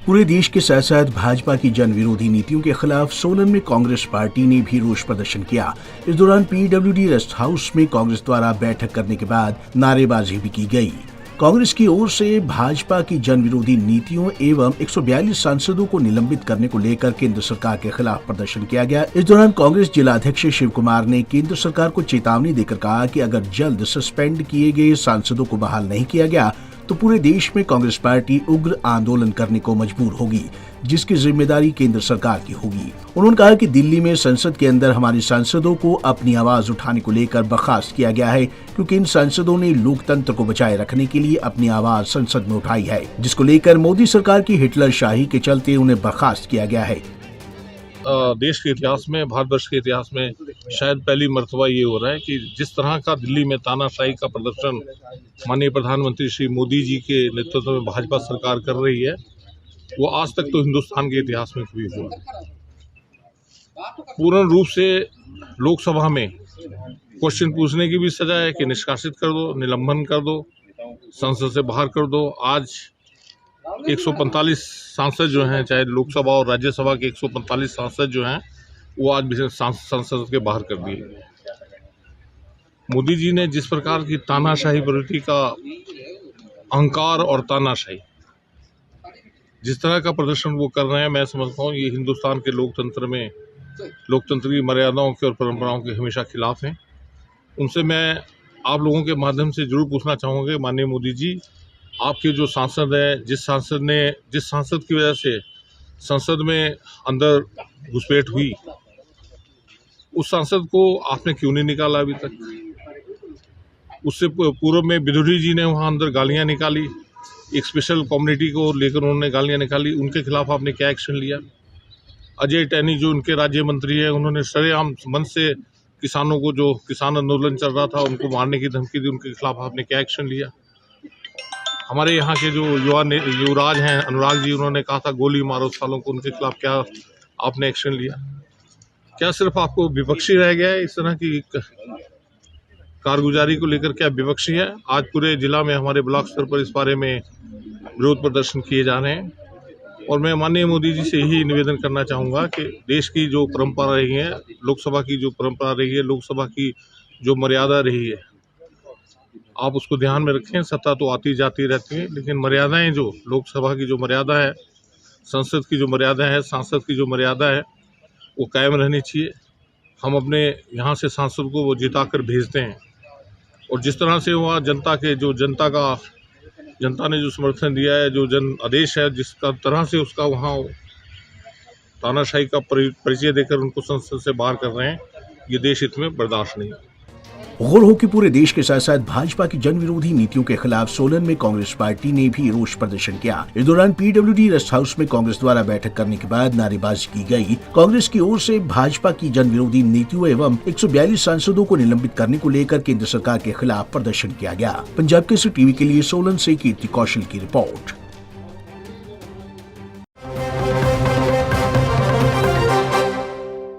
पूरे देश के साथ साथ भाजपा की जन विरोधी नीतियों के खिलाफ सोलन में कांग्रेस पार्टी ने भी रोष प्रदर्शन किया। इस दौरान पीडब्ल्यूडी रेस्ट हाउस में कांग्रेस द्वारा बैठक करने के बाद नारेबाजी भी की गई। कांग्रेस की ओर से भाजपा की जन विरोधी नीतियों एवं 142 सांसदों को निलंबित करने को लेकर केंद्र सरकार के खिलाफ प्रदर्शन किया गया। इस दौरान कांग्रेस जिलाध्यक्ष शिव कुमार ने केंद्र सरकार को चेतावनी देकर कहा कि अगर जल्द सस्पेंड किए गए सांसदों को बहाल नहीं किया गया तो पूरे देश में कांग्रेस पार्टी उग्र आंदोलन करने को मजबूर होगी, जिसकी जिम्मेदारी केंद्र सरकार की होगी। उन्होंने कहा कि दिल्ली में संसद के अंदर हमारे सांसदों को अपनी आवाज उठाने को लेकर बर्खास्त किया गया है, क्योंकि इन सांसदों ने लोकतंत्र को बचाए रखने के लिए अपनी आवाज संसद में उठाई है, जिसको लेकर मोदी सरकार की हिटलर शाही के चलते उन्हें बर्खास्त किया गया है। देश के इतिहास में, भारतवर्ष के इतिहास में शायद पहली मर्तबा ये हो रहा है कि जिस तरह का दिल्ली में तानाशाही का प्रदर्शन माननीय प्रधानमंत्री श्री मोदी जी के नेतृत्व में भाजपा सरकार कर रही है, वो आज तक तो हिंदुस्तान के इतिहास में कभी हुआ। पूर्ण रूप से लोकसभा में क्वेश्चन पूछने की भी सजा है कि निष्कासित कर दो, निलंबन कर दो, संसद से बाहर कर दो। आज 145 सांसद जो हैं, चाहे लोकसभा और राज्यसभा के 145 सांसद जो हैं, वो आज भी संसद के बाहर कर दिए। मोदी जी ने जिस प्रकार की तानाशाही प्रवृत्ति का अहंकार और तानाशाही, जिस तरह का प्रदर्शन वो कर रहे हैं, मैं समझता हूँ ये हिंदुस्तान के लोकतंत्र में, लोकतंत्र की मर्यादाओं के और परंपराओं के हमेशा खिलाफ हैं। उनसे मैं आप लोगों के माध्यम से जरूर पूछना चाहूँगा, माननीय मोदी जी, आपके जो सांसद हैं, जिस सांसद की वजह से संसद में अंदर घुसपैठ हुई, उस सांसद को आपने क्यों नहीं निकाला अभी तक? उससे पूर्व में बिधुरी जी ने वहाँ अंदर गालियाँ निकाली, एक स्पेशल कम्युनिटी को लेकर उन्होंने गालियाँ निकाली, उनके खिलाफ आपने क्या एक्शन लिया? अजय टैनी जो उनके राज्य मंत्री हैं, उन्होंने सरेआम मन से किसानों को, जो किसान आंदोलन चल रहा था, उनको मारने की धमकी दी, उनके खिलाफ आपने क्या एक्शन लिया? हमारे यहाँ के जो युवराज हैं अनुराग जी, उन्होंने कहा था गोली मारो सालों को, उनके खिलाफ क्या आपने एक्शन लिया? क्या सिर्फ आपको विपक्षी रह गया है? इस तरह की कारगुजारी को लेकर क्या विपक्षी है? आज पूरे जिला में हमारे ब्लॉक स्तर पर इस बारे में विरोध प्रदर्शन किए जा रहे हैं और मैं माननीय मोदी जी से यही निवेदन करना चाहूँगा कि देश की जो परंपरा रही है, लोकसभा की जो परंपरा रही है, लोकसभा की जो मर्यादा रही है, आप उसको ध्यान में रखें। सत्ता तो आती जाती रहती है, लेकिन मर्यादाएं, जो लोकसभा की जो मर्यादा है, संसद की जो मर्यादा है, सांसद की जो मर्यादा है, वो कायम रहनी चाहिए। हम अपने यहाँ से सांसद को वो जिता कर भेजते हैं और जिस तरह से वहाँ जनता ने जो समर्थन दिया है, जो जन आदेश है, जिसका तरह से उसका वहाँ तानाशाही का परिचय देकर उनको संसद से बाहर कर रहे हैं, ये देश हित में बर्दाश्त नहीं है। गौर हो कि पूरे देश के साथ साथ भाजपा की जन विरोधी नीतियों के खिलाफ सोलन में कांग्रेस पार्टी ने भी रोष प्रदर्शन किया। इस दौरान पीडब्ल्यूडी रेस्ट हाउस में कांग्रेस द्वारा बैठक करने के बाद नारेबाजी की गई। कांग्रेस की ओर से भाजपा की जन विरोधी नीतियों एवं 142 सांसदों को निलंबित करने को लेकर केंद्र सरकार के खिलाफ प्रदर्शन किया गया। पंजाब केसरी टीवी के लिए सोलन से कीर्ति कौशल की रिपोर्ट।